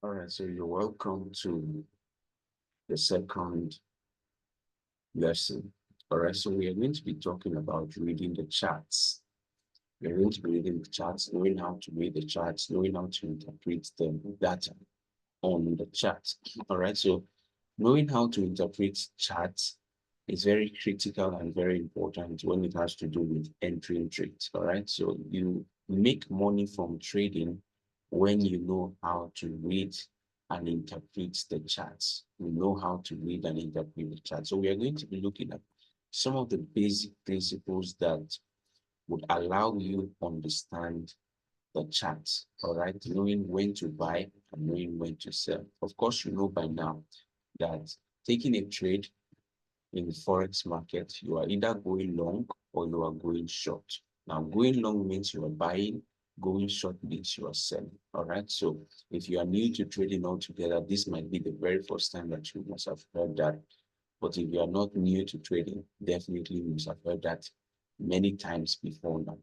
All right, so you're welcome to the second lesson. All right, so we are going to be talking about reading the charts. We're going to be reading the charts, knowing how to read the charts, knowing how to interpret the data on the chart. All right, so knowing how to interpret charts is very critical and very important when it has to do with entering trades. All right, so you make money from trading when you know how to read and interpret the charts. You know how to read and interpret the charts. So we are going to be looking at some of the basic principles that would allow you to understand the charts, all right, knowing when to buy and knowing when to sell. Of course, you know by now that taking a trade in the forex market, you are either going long or you are going short. Now, going long means you are buying, going short means you are selling. All right. So if you are new to trading altogether, this might be the very first time that you must have heard that. But if you are not new to trading, definitely you must have heard that many times before now.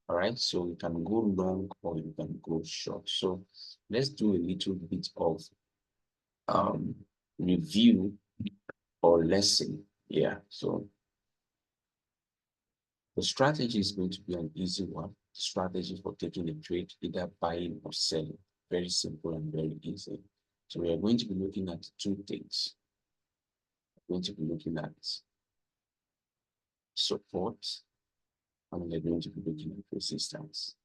All right, so you can go long or you can go short. So let's do a little bit of um, review or lesson. Yeah, so the strategy is going to be an easy one. Strategy for taking a trade, either buying or selling. Very simple and very easy. So we are going to be looking at two things. We're going to be looking at support and we're going to be looking at resistance.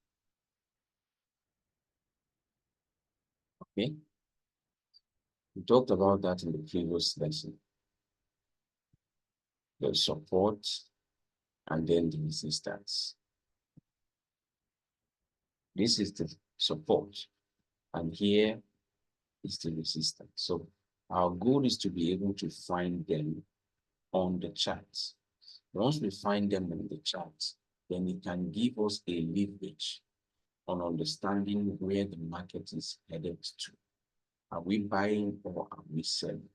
Okay, we talked about that in the previous lesson. The support and then the resistance. This is the support, and here is the resistance. So our goal is to be able to find them on the charts. Once we find them on the charts, then it can give us a leverage on understanding where the market is headed to. Are we buying or are we selling?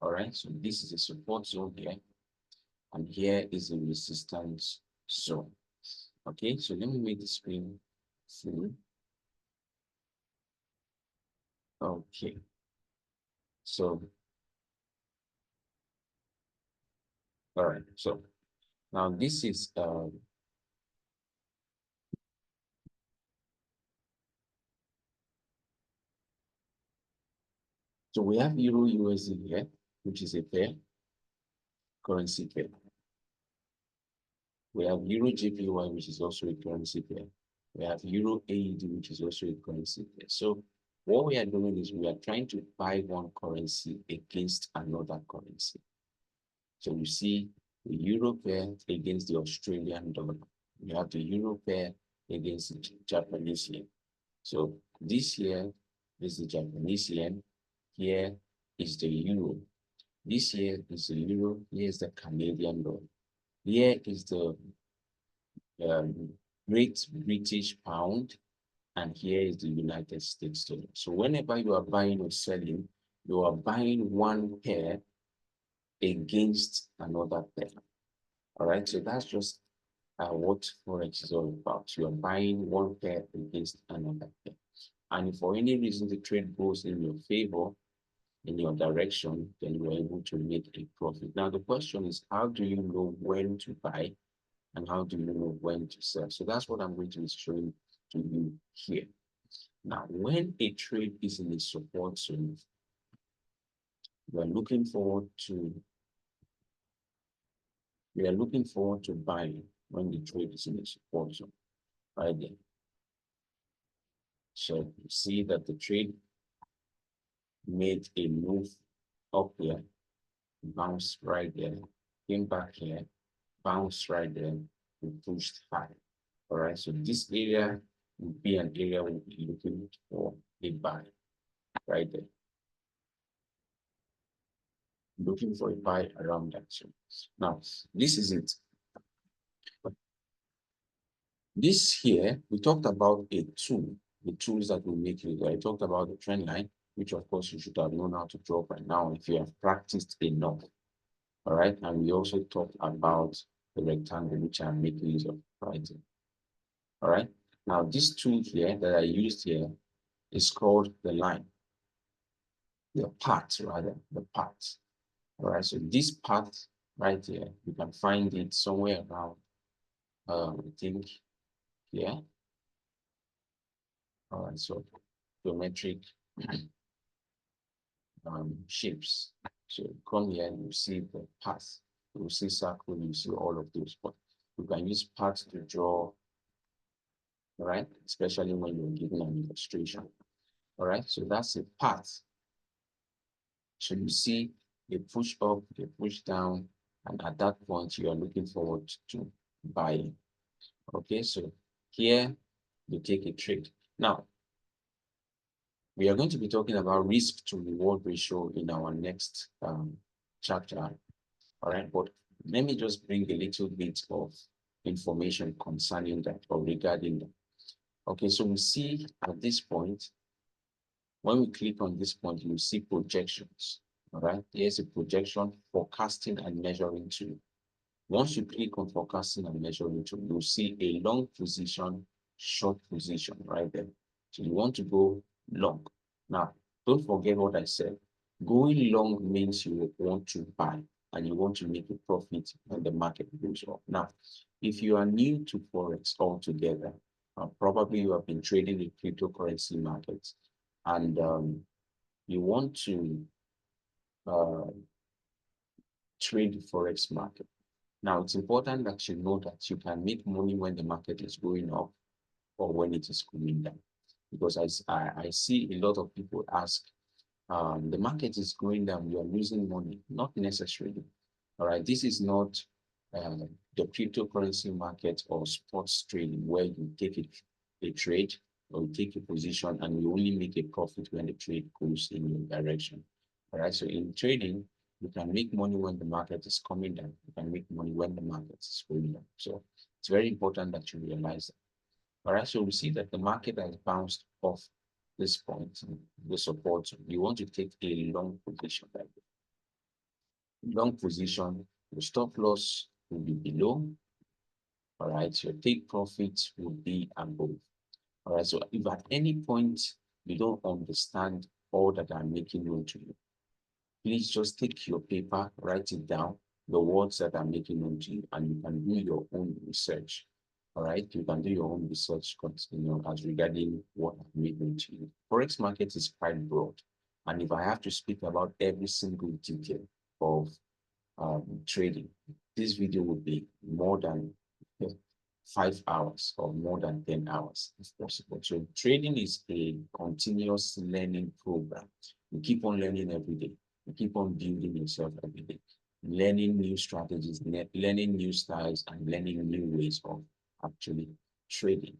All right, so this is a support zone here, and here is a resistance zone. Okay, so let me make the screen full. Okay, so all right, so now this is so we have Euro USD here, which is a pair, currency pair. We have Euro JPY, which is also a currency pair. We have Euro AED, which is also a currency pair. So what we are doing is we are trying to buy one currency against another currency. So you see the Euro pair against the Australian dollar. We have the Euro pair against the Japanese yen. So this year is the Japanese yen. Here is the euro. This here is the euro. Here is the Canadian dollar. Here is the Great British pound. And here is the United States dollar. So whenever you are buying or selling, you are buying one pair against another pair. All right. So that's just what Forex is all about. You are buying one pair against another pair. And if for any reason the trade goes in your favor, in your direction, then you're able to make a profit. Now, the question is, how do you know when to buy and how do you know when to sell? So that's what I'm going to be showing to you here. Now, when a trade is in a support zone, we are looking forward to buying when the trade is in a support zone, right there. So you see that the trade made a move up here, bounced right there, came back here, bounced right there, and pushed high. All right, so this area would be an area we'll be looking for a buy right there. Looking for a buy around that. So now this is it. This here, we talked about a tool, the tools that will make you. I talked about the trend line, which of course you should have known how to draw by now if you have practiced enough. All right, and we also talked about the rectangle, which I'm making use of right. All right, now this tool here that I used here is called the line. the path rather, the path. All right, so this path right here, you can find it somewhere around, I think here. All right, so geometric shapes. So come here and you see the path. You see circle, you see all of those, but you can use paths to draw, all right, especially when you're giving an illustration. All right, so that's a path. So you see they push up, they push down, and at that point you are looking forward to buying. Okay, so here you take a trade. Now, we are going to be talking about risk to reward ratio in our next chapter. All right, but let me just bring a little bit of information concerning that or regarding that. Okay, so we see at this point, when we click on this point, you see projections. All right, here's a projection, forecasting and measuring tool. Once you click on forecasting and measuring tool, you'll see a long position, short position right there. So you want to go long. Now, don't forget what I said. Going long means you want to buy and you want to make a profit when the market goes up. Now, if you are new to Forex altogether, probably you have been trading in cryptocurrency markets and you want to uh, trade the Forex market. Now, it's important that you know that you can make money when the market is going up or when it is coming down. Because I see a lot of people ask, the market is going down, you are losing money. Not necessarily. All right, this is not the cryptocurrency market or sports trading where you take a trade or you take a position and you only make a profit when the trade goes in your direction. All right, so in trading, you can make money when the market is coming down. You can make money when the market is going down. So it's very important that you realize that. All right, so we see that the market has bounced off this point, the support. You want to take a long position like that. Long position, your stop loss will be below. All right, your take profit will be above. All right, so if at any point you don't understand all that I'm making known to you, please just take your paper, write it down, the words that I'm making known to you, and you can do your own research. All right, you can do your own research, as regarding what I'm making to you. Forex market is quite broad, and if I have to speak about every single detail of trading, this video would be more than 5 hours or more than 10 hours if possible. So trading is a continuous learning program. You keep on learning every day. You keep on building yourself every day, learning new strategies, learning new styles, and learning new ways of actually trading.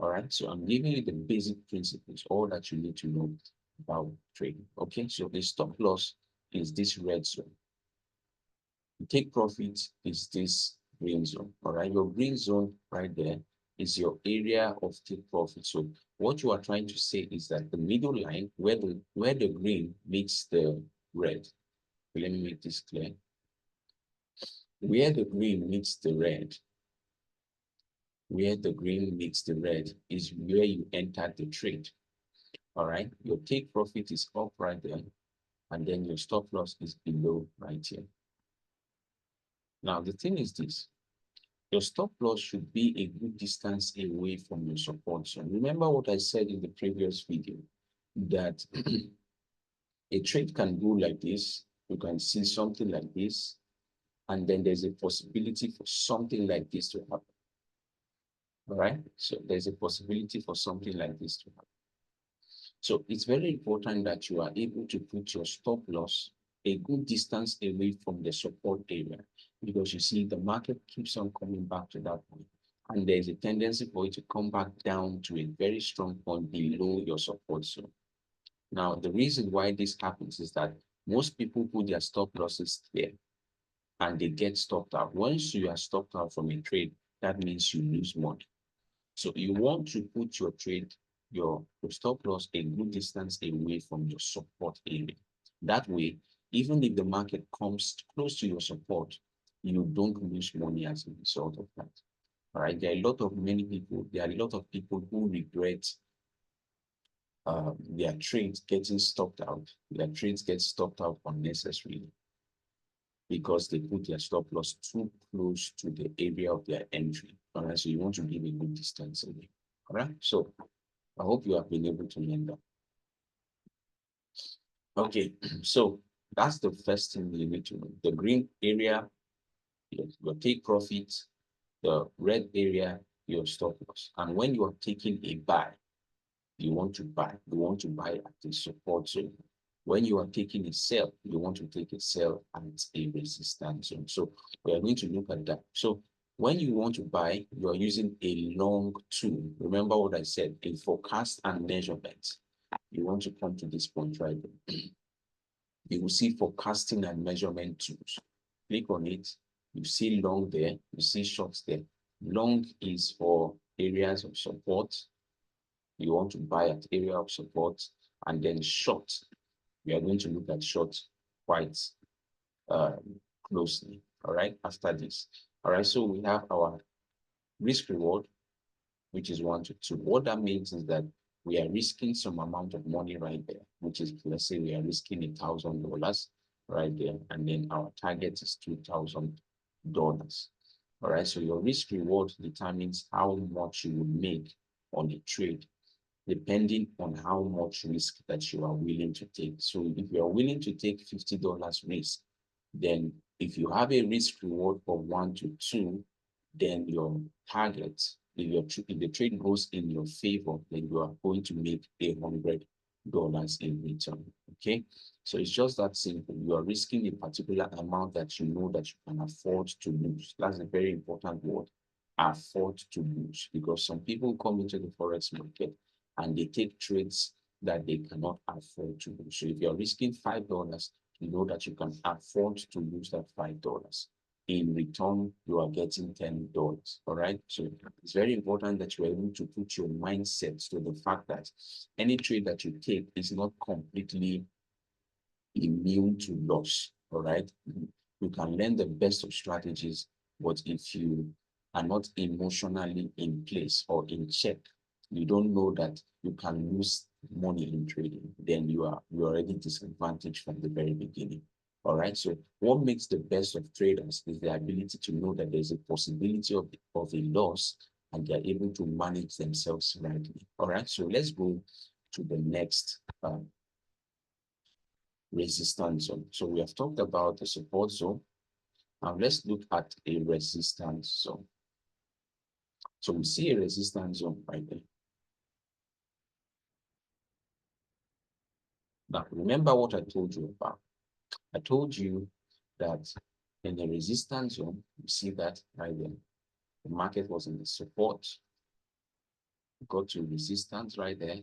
All right, so I'm giving you the basic principles, all that you need to know about trading. Okay, so the stop loss is this red zone. Take profit is this green zone. All right, your green zone right there is your area of take profit. So what you are trying to say is that the middle line where the green meets the red. Let me make this clear. Where the green meets the red, is where you enter the trade. All right, your take profit is up right there, and then your stop loss is below right here. Now the thing is this. Your stop loss should be a good distance away from your support zone. Remember what I said in the previous video, that a trade can go like this. You can see something like this, and then there's a possibility for something like this to happen. All right, so there's a possibility for something like this to happen. So it's very important that you are able to put your stop loss a good distance away from the support area, because you see the market keeps on coming back to that point. And there's a tendency for it to come back down to a very strong point below your support zone. Now, the reason why this happens is that most people put their stop losses there and they get stopped out. Once you are stopped out from a trade, that means you lose money. So you want to put your trade, your stop loss a good distance away from your support area. That way, even if the market comes close to your support, you don't lose money as a result of that. All right. There are a lot of people who regret their trades getting stopped out. Their trades get stopped out unnecessarily because they put their stop loss too close to the area of their entry. All right, so you want to give a good distance away. All right, so I hope you have been able to learn that. Okay, so that's the first thing you need to know. The green area, your take profit, the red area, your stop loss. And when you are taking a buy, you want to buy at the support zone. When you are taking a sell, you want to take a sell at a resistance zone. So we are going to look at that. So when you want to buy, you are using a long tool. Remember what I said, a forecast and measurement. You want to come to this point right there. You will see forecasting and measurement tools. Click on it. You see long there, you see short there. Long is for areas of support. You want to buy at area of support, and then short. We are going to look at short quite closely. All right, after this. All right, so we have our risk reward, which is 1 to 2. What that means is that we are risking some amount of money right there, which is, let's say we are risking $1,000 right there, and then our target is $2,000. All right, so your risk reward determines how much you will make on a trade, depending on how much risk that you are willing to take. So if you are willing to take $50 risk, then if you have a risk reward of 1 to 2, then your target, if the trade goes in your favor, then you are going to make $100 in return. Okay, so it's just that simple. You are risking a particular amount that you know that you can afford to lose. That's a very important word, afford to lose, because some people come into the forex market and they take trades that they cannot afford to lose. So if you're risking $5, you know that you can afford to lose that $5. In return, you are getting $10. All right. So it's very important that you are able to put your mindset to the fact that any trade that you take is not completely immune to loss. All right. You can learn the best of strategies, but if you are not emotionally in place or in check, you don't know that you can lose money in trading, then you're already disadvantaged from the very beginning. All right. So what makes the best of traders is the ability to know that there's a possibility of a loss and they're able to manage themselves rightly. All right. So let's go to the next resistance zone. So we have talked about the support zone. Now let's look at a resistance zone. So we see a resistance zone right there. Now remember what I told you about. I told you that in the resistance zone, you see that right there. The market was in the support, got to resistance right there,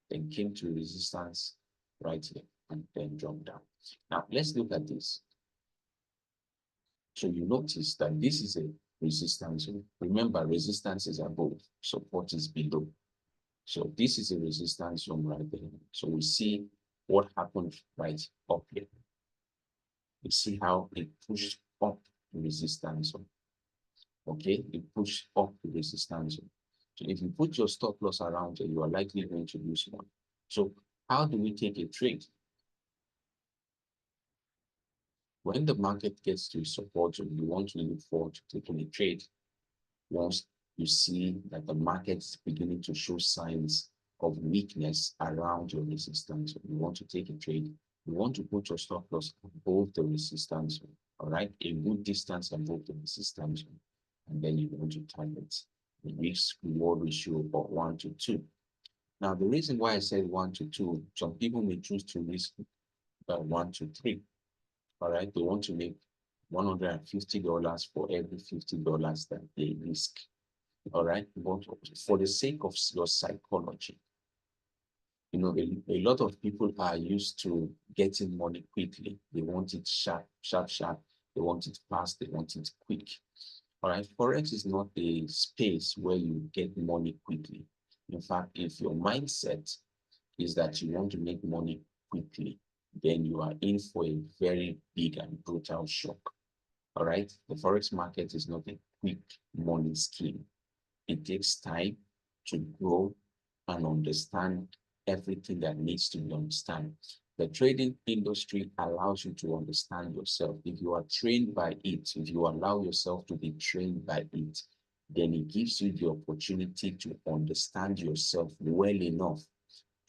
then came to resistance right here, and then jumped down. Now let's look at this. So you notice that this is a resistance zone. Remember, resistance is above, support is below. So this is a resistance zone right there. So we see what happened right up here. You see how it pushed up the resistance zone. Okay, it pushed up the resistance zone. So if you put your stop loss around it, you are likely going to lose money. So how do we take a trade? When the market gets to support zone, you want to look forward to taking a trade once you see that the market is beginning to show signs of weakness around your resistance. You want to take a trade, you want to put your stop loss above the resistance, all right, a good distance above the resistance, and then you want to target the risk reward ratio of 1 to 2. Now, the reason why I said 1 to 2, some people may choose to risk 1 to 3. All right, they want to make $150 for every $50 that they risk. All right, but for the sake of your psychology, you know, a lot of people are used to getting money quickly. They want it sharp, sharp, sharp. They want it fast. They want it quick. All right, forex is not a space where you get money quickly. In fact, if your mindset is that you want to make money quickly, then you are in for a very big and brutal shock. All right, the forex market is not a quick money scheme. It takes time to grow and understand everything that needs to be understood. The trading industry allows you to understand yourself. If you are trained by it, if you allow yourself to be trained by it, then it gives you the opportunity to understand yourself well enough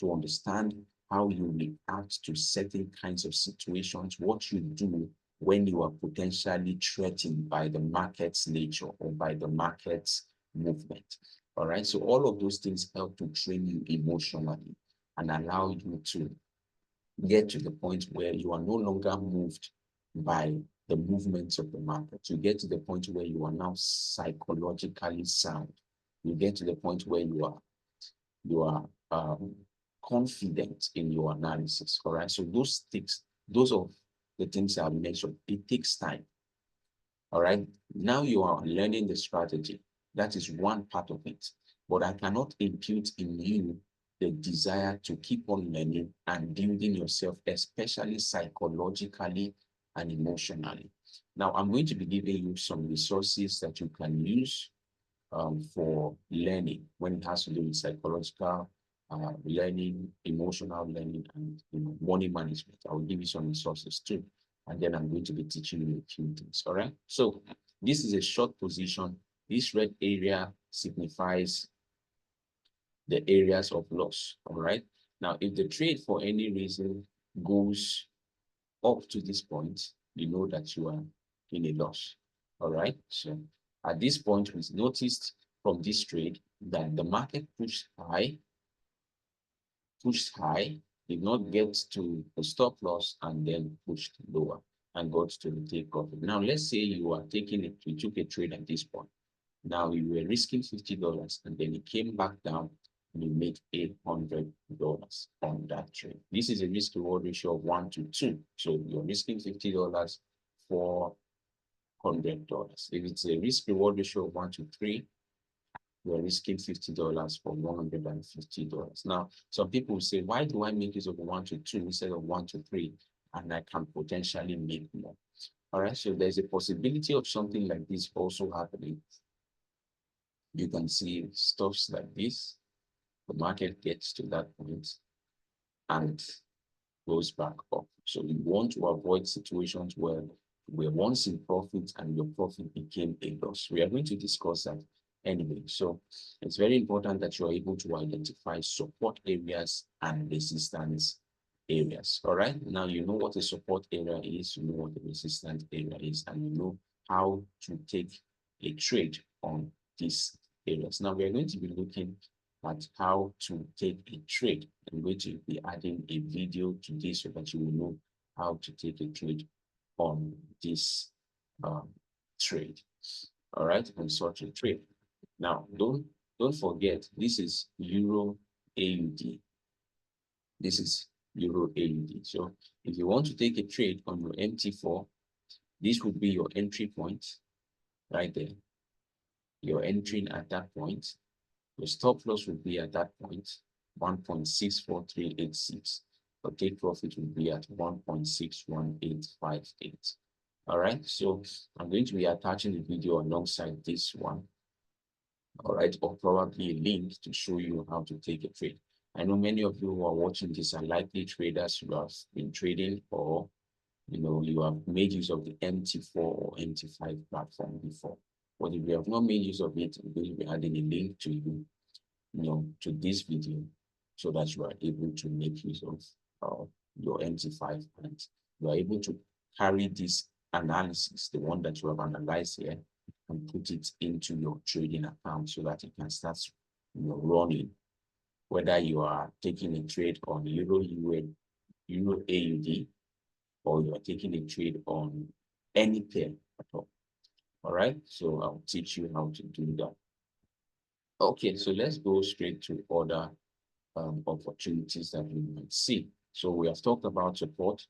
to understand how you react to certain kinds of situations, what you do when you are potentially threatened by the market's nature or by the market's movement. All right. So all of those things help to train you emotionally and allow you to get to the point where you are no longer moved by the movements of the market. You get to the point where you are now psychologically sound. You get to the point where you are confident in your analysis. All right. So those are the things I've mentioned. It takes time. All right. Now you are learning the strategy. That is one part of it. But I cannot impute in you the desire to keep on learning and building yourself, especially psychologically and emotionally. Now, I'm going to be giving you some resources that you can use for learning when it has to do with psychological learning, emotional learning, and money management. I will give you some resources too. And then I'm going to be teaching you a few things. All right. So this is a short position. This red area signifies the areas of loss. All right. Now, if the trade for any reason goes up to this point, you know that you are in a loss. All right. So at this point, we noticed from this trade that the market pushed high, did not get to the stop loss, and then pushed lower and got to the take profit. Now, let's say you are taking it, you took a trade at this point. Now you were risking $50 and then it came back down and you made $800 on that trade. This is a risk reward ratio of 1 to 2. So you're risking $50 for $100. If it's a risk reward ratio of 1 to 3, you're risking $50 for $150. Now, some people will say, why do I make use of 1 to 2 instead of 1 to 3? And I can potentially make more. All right, so there's a possibility of something like this also happening. You can see stuffs like this. The market gets to that point and goes back up. So you want to avoid situations where we're once in profit and your profit became a loss. We are going to discuss that anyway. So it's very important that you're able to identify support areas and resistance areas. All right. Now you know what a support area is, you know what a resistance area is, and you know how to take a trade on these areas. Now we are going to be looking at how to take a trade. I'm going to be adding a video to this so that you will know how to take a trade on this trade. All right, on such a trade. Now, don't forget, this is Euro AUD. This is Euro AUD. So if you want to take a trade on your MT4, this would be your entry point right there. You're entering at that point. Your stop loss will be at that point, 1.64386. Your take profit will be at 1.61858. All right, so I'm going to be attaching the video alongside this one. All right, or probably a link to show you how to take a trade. I know many of you who are watching this are likely traders who have been trading, or you have made use of the MT4 or MT5 platform before. But if you have not made use of it, I'm going to be adding a link to you, to this video so that you are able to make use of your MT5 and you are able to carry this analysis, the one that you have analyzed here, and put it into your trading account so that it can start running. Whether you are taking a trade on Euro AUD, or you are taking a trade on any pair at all. All right, so I'll teach you how to do that. Okay, so let's go straight to other opportunities that we might see. So we have talked about support,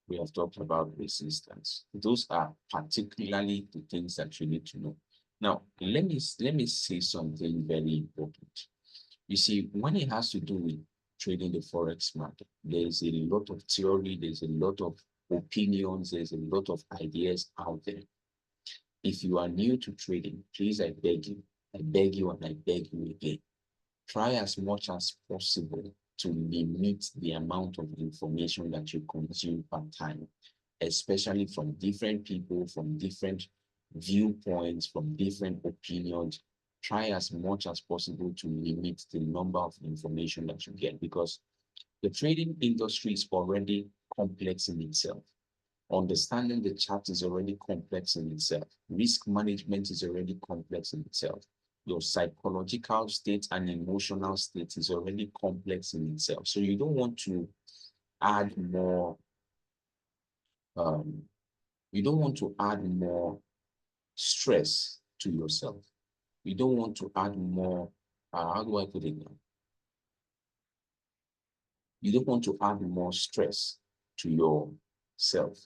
we have talked about resistance. Those are particularly the things that you need to know. Now, let me say something very important. You see, when it has to do with trading the Forex market, there's a lot of theory, there's a lot of opinions, there's a lot of ideas out there. If you are new to trading, please, I beg you and I beg you again, try as much as possible to limit the amount of information that you consume per time, especially from different people, from different viewpoints, from different opinions. Try as much as possible to limit the number of information that you get, because the trading industry is already complex in itself. Understanding the chart is already complex in itself. Risk management is already complex in itself. Your psychological state and emotional state is already complex in itself. So you don't want to add more, um, you don't want to add more stress to yourself. You don't want to add more, how do I put it now? You don't want to add more stress to yourself.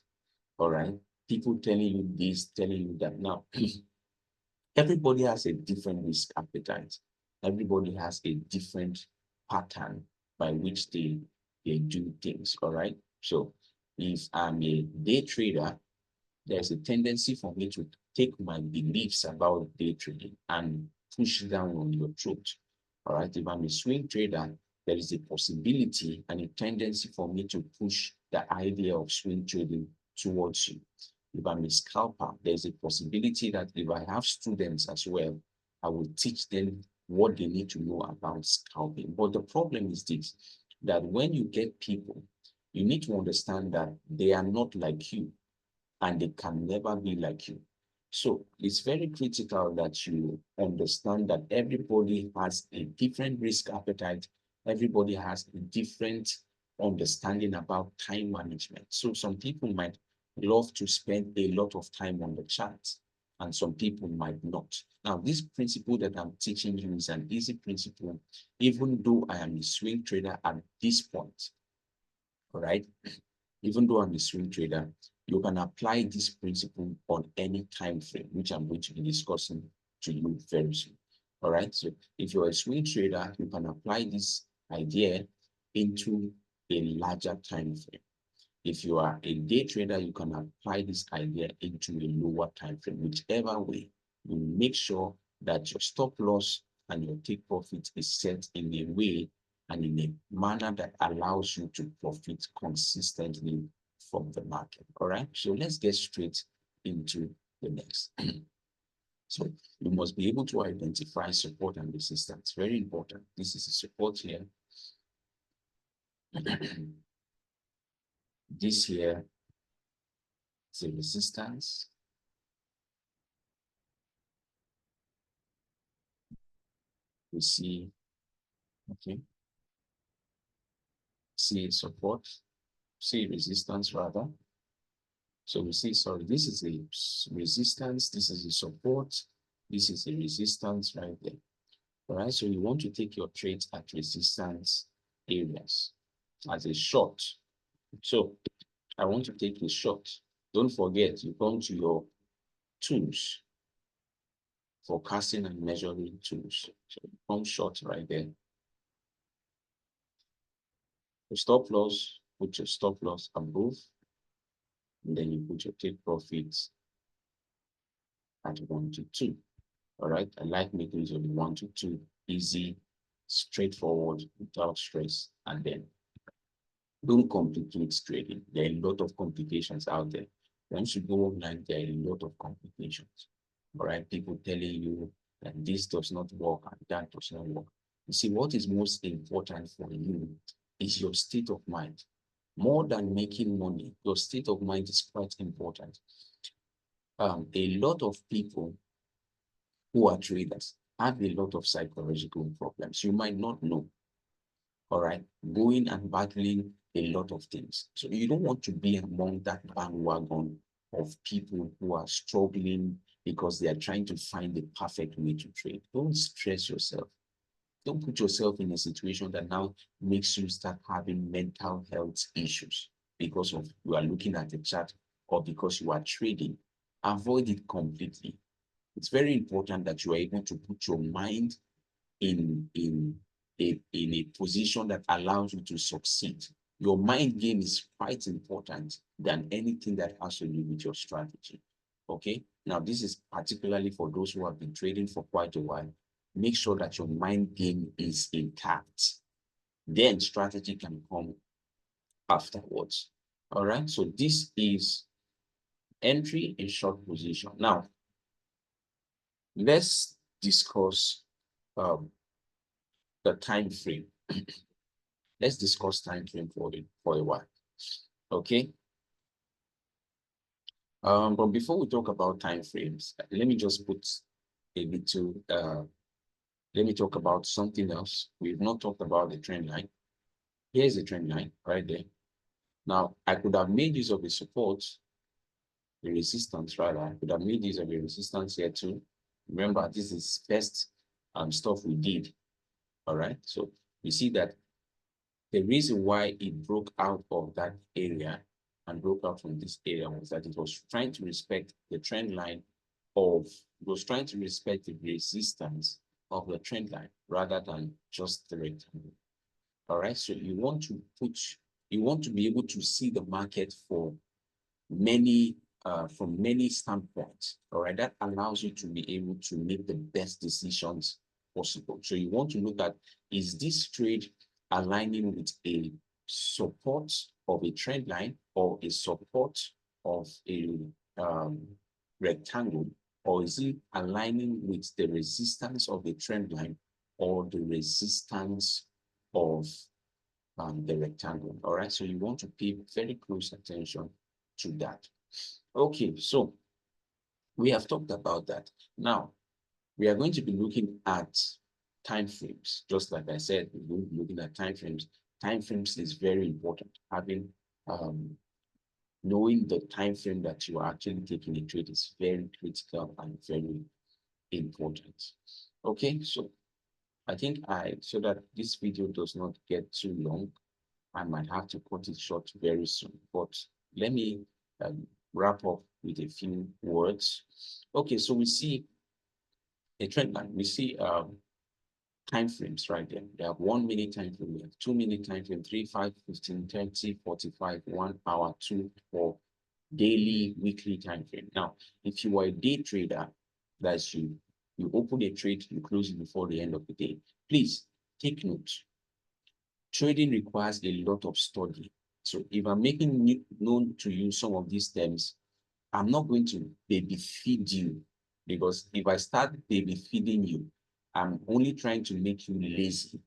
All right. People telling you this, telling you that. Now, everybody has a different risk appetite. Everybody has a different pattern by which they do things. All right. So if I'm a day trader, there's a tendency for me to take my beliefs about day trading and push down on your throat. All right. If I'm a swing trader, there is a possibility and a tendency for me to push the idea of swing trading towards you. If I'm a scalper, there's a possibility that if I have students as well, I will teach them what they need to know about scalping. But the problem is this, that when you get people, you need to understand that they are not like you and they can never be like you. So it's very critical that you understand that everybody has a different risk appetite. Everybody has a different understanding about time management. So some people might love to spend a lot of time on the charts, and some people might not. Now, this principle that I'm teaching you is an easy principle, even though I am a swing trader at this point. All right. Even though I'm a swing trader, you can apply this principle on any time frame, which I'm going to be discussing to you very soon. All right. So if you're a swing trader, you can apply this idea into a larger time frame. If you are a day trader, you can apply this idea into a lower time frame. Whichever way, you make sure that your stop loss and your take profit is set in a way and in a manner that allows you to profit consistently from the market. All right. So let's get straight into the next. So you must be able to identify support and resistance. Very important. This is a support here. This here is a resistance. We see, okay, see support, see resistance rather. So we see, sorry, this is a resistance, this is a support, this is a resistance right there. All right, so you want to take your trades at resistance areas as a short. So I want to take a short. Don't forget, you come to your tools, forecasting and measuring tools. So you come short right there. The stop loss, put your stop loss above, and then you put your take profits at 1 to 2. All right. I like making it on 1 to 2, easy, straightforward, without stress. And then don't complicate trading. There are a lot of complications out there. Once you go online, there are a lot of complications. All right. People telling you that this does not work and that does not work. You see, what is most important for you is your state of mind. More than making money, your state of mind is quite important. A lot of people who are traders have a lot of psychological problems. You might not know, all right, going and battling a lot of things. So you don't want to be among that bandwagon of people who are struggling because they are trying to find the perfect way to trade. Don't stress yourself. Don't put yourself in a situation that now makes you start having mental health issues because of you are looking at the chart or because you are trading. Avoid it completely. It's very important that you are able to put your mind in a position that allows you to succeed. Your mind game is quite important than anything that has to do with your strategy. Okay. Now, this is particularly for those who have been trading for quite a while. Make sure that your mind game is intact. then strategy can come afterwards. All right, so this is entry in short position. Now, let's discuss the time frame. Let's discuss time frame for a while. Okay. But before we talk about time frames, let me just put a little let me talk about something else. We've not talked about the trend line. Here's the trend line right there. Now, I could have made use of the support, the resistance rather. I could have made use of the resistance here too. Remember, this is best stuff we did. All right. So you see that the reason why it broke out of that area and broke out from this area was that it was trying to respect the trend line of, it was trying to respect the resistance of the trend line rather than just the rectangle. All right. So you want to be able to see the market for many from many standpoints. All right, that allows you to be able to make the best decisions possible. So you want to look at, is this trade aligning with a support of a trend line or a support of a rectangle, or is it aligning with the resistance of the trend line or the resistance of the rectangle? All right, so you want to pay very close attention to that. Okay, so we have talked about that. Now, we are going to be looking at time frames. Just like I said, we're going to be looking at time frames. Time frames is very important. Having knowing the time frame that you are actually taking a trade is very critical and very important. Okay, so I think so that this video does not get too long, I might have to cut it short very soon, but let me wrap up with a few words. Okay, so we see a trend line. We see time frames right there. We have 1 minute time frame, we have 2 minute time frame, 3, 5, 15, 30, 45, 1 hour, 2, 4, daily, weekly time frame. Now, if you are a day trader, that's you open a trade, you close it before the end of the day. Please take note. Trading requires a lot of study. So if I'm making known to you some of these terms, I'm not going to baby feed you, because if I start baby feeding you, I'm only trying to make you lazy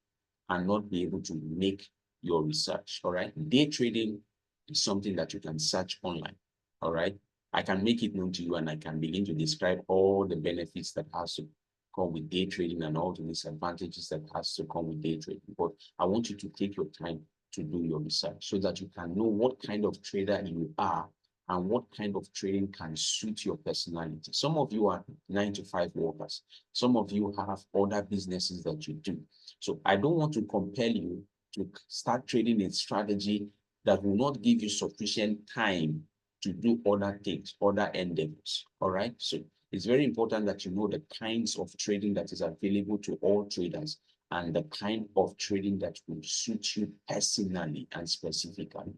and not be able to make your research. All right. Day trading is something that you can search online. All right. I can make it known to you and I can begin to describe all the benefits that has to come with day trading and all the disadvantages that has to come with day trading. But I want you to take your time to do your research so that you can know what kind of trader you are and what kind of trading can suit your personality. Some of you are 9-to-5 workers. Some of you have other businesses that you do. So I don't want to compel you to start trading a strategy that will not give you sufficient time to do other things, other endeavors. All right. So it's very important that you know the kinds of trading that is available to all traders and the kind of trading that will suit you personally and specifically.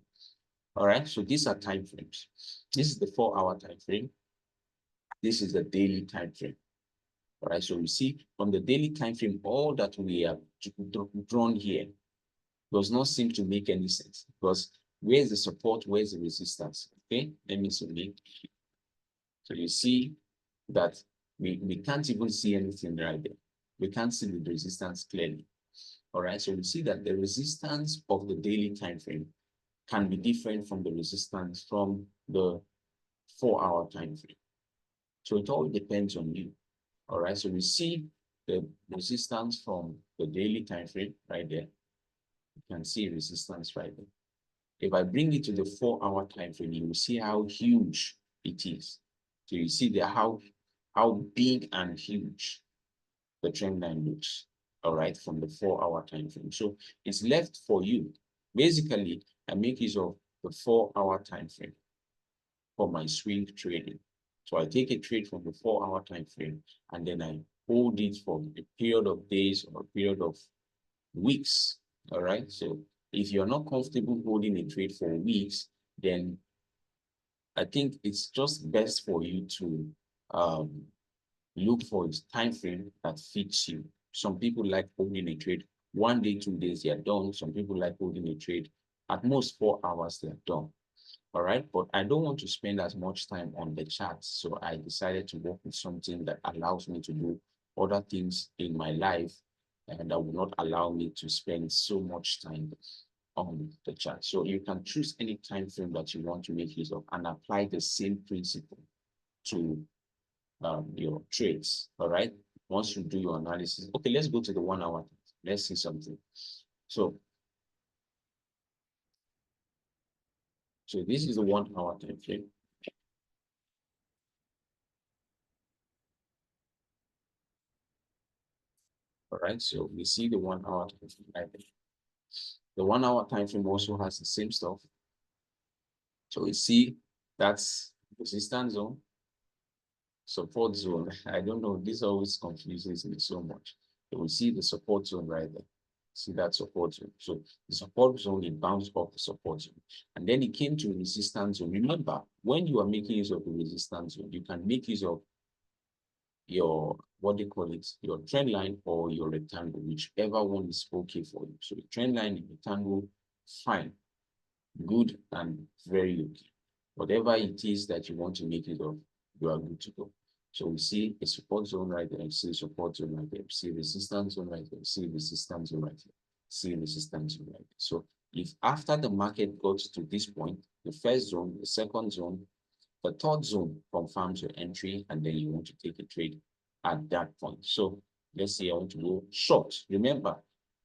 All right. So these are time frames. This is the 4-hour time frame. This is the daily time frame. All right. So we see from the daily time frame, all that we have drawn here does not seem to make any sense, because where's the support? Where's the resistance? Okay. Let me submit. So you see that we can't even see anything right there. We can't see the resistance clearly. All right. So we see that the resistance of the daily time frame can be different from the resistance from the 4-hour time frame. So it all depends on you. All right. So we see the resistance from the daily time frame right there. You can see resistance right there. If I bring it to the 4-hour time frame, you will see how huge it is. So you see there how big and huge the trend line looks. All right, from the 4-hour time frame. So it's left for you. Basically, I make use of the 4-hour time frame for my swing trading. So I take a trade from the 4-hour time frame and then I hold it for a period of days or a period of weeks. All right. So if you're not comfortable holding a trade for weeks, then I think it's just best for you to look for a time frame that fits you. Some people like holding a trade 1 day, 2 days, they are done. Some people like holding a trade. At most 4 hours, they are done. All right, but I don't want to spend as much time on the charts. So I decided to work with something that allows me to do other things in my life and that will not allow me to spend so much time on the chart. So you can choose any time frame that you want to make use of and apply the same principle to your trades. All right. Once you do your analysis, okay, let's go to the 1 hour. Let's see something. So this is the 1 hour time frame. All right, so we see the 1 hour time frame right there. The 1 hour time frame also has the same stuff. So we see that's resistance zone, support zone. I don't know, this always confuses me so much. So we see the support zone right there. See that support zone. So the support zone, it bounced off the support zone. And then it came to resistance zone. Remember, when you are making use of the resistance zone, you can make use of your, what they call it, your trend line or your rectangle, whichever one is okay for you. So the trend line and rectangle, fine, good, and very okay. Whatever it is that you want to make it of, you are good to go. So we see a support zone right there, we see a support zone right there, we see resistance zone right there, we see resistance zone right there, see resistance zone right there. So if after the market got to this point, the first zone, the second zone, the third zone confirms your entry, and then you want to take a trade at that point. So let's say I want to go short. Remember,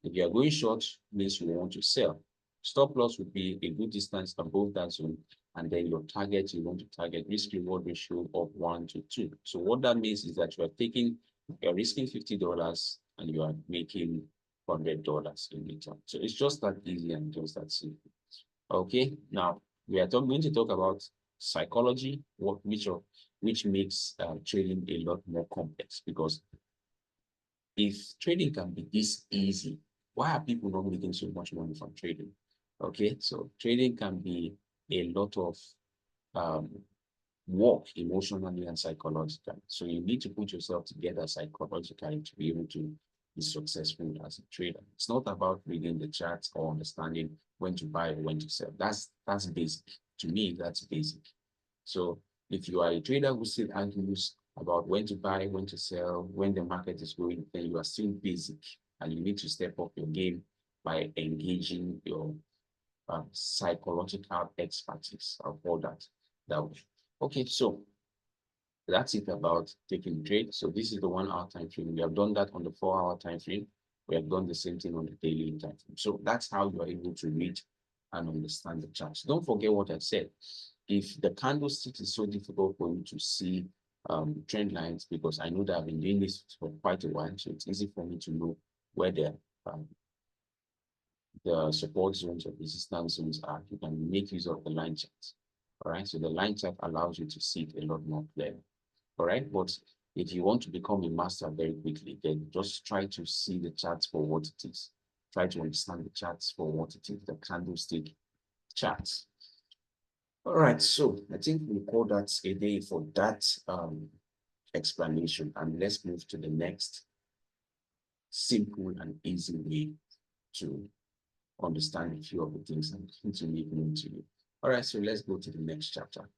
if you are going short, means you want to sell. Stop loss would be a good distance above that zone, and then your target, you want to target risk reward ratio of 1 to 2. So what that means is that you're risking $50 and you are making $100 in return. So it's just that easy and just that simple. Okay, now we are going to talk about psychology, which makes trading a lot more complex, because if trading can be this easy, why are people not making so much money from trading? Okay, so trading can be a lot of um, work emotionally and psychologically. So you need to put yourself together psychologically to be able to be successful as a trader. It's not about reading the charts or understanding when to buy or when to sell. That's basic. To me, that's basic. So if you are a trader who still argues about when to buy, when to sell, when the market is going, then you are still basic, and you need to step up your game by engaging your psychological expertise. I'll call that way. Okay, so that's it about taking trade. So this is the 1 hour time frame. We have done that on the 4 hour time frame. We have done the same thing on the daily time frame. So that's how you are able to read and understand the charts. Don't forget what I said. If the candlestick is so difficult for you to see trend lines, because I know that I've been doing this for quite a while, so it's easy for me to know where the support zones or resistance zones are. You can make use of the line chart. All right, so the line chart allows you to see it a lot more clearly. All right, but if you want to become a master very quickly, then just try to see the charts for what it is. Try to understand the charts for what it is, the candlestick charts. All right, so I think we'll call that a day for that explanation, and let's move to the next simple and easy way to understand a few of the things I'm going to make known to you. All right, so let's go to the next chapter.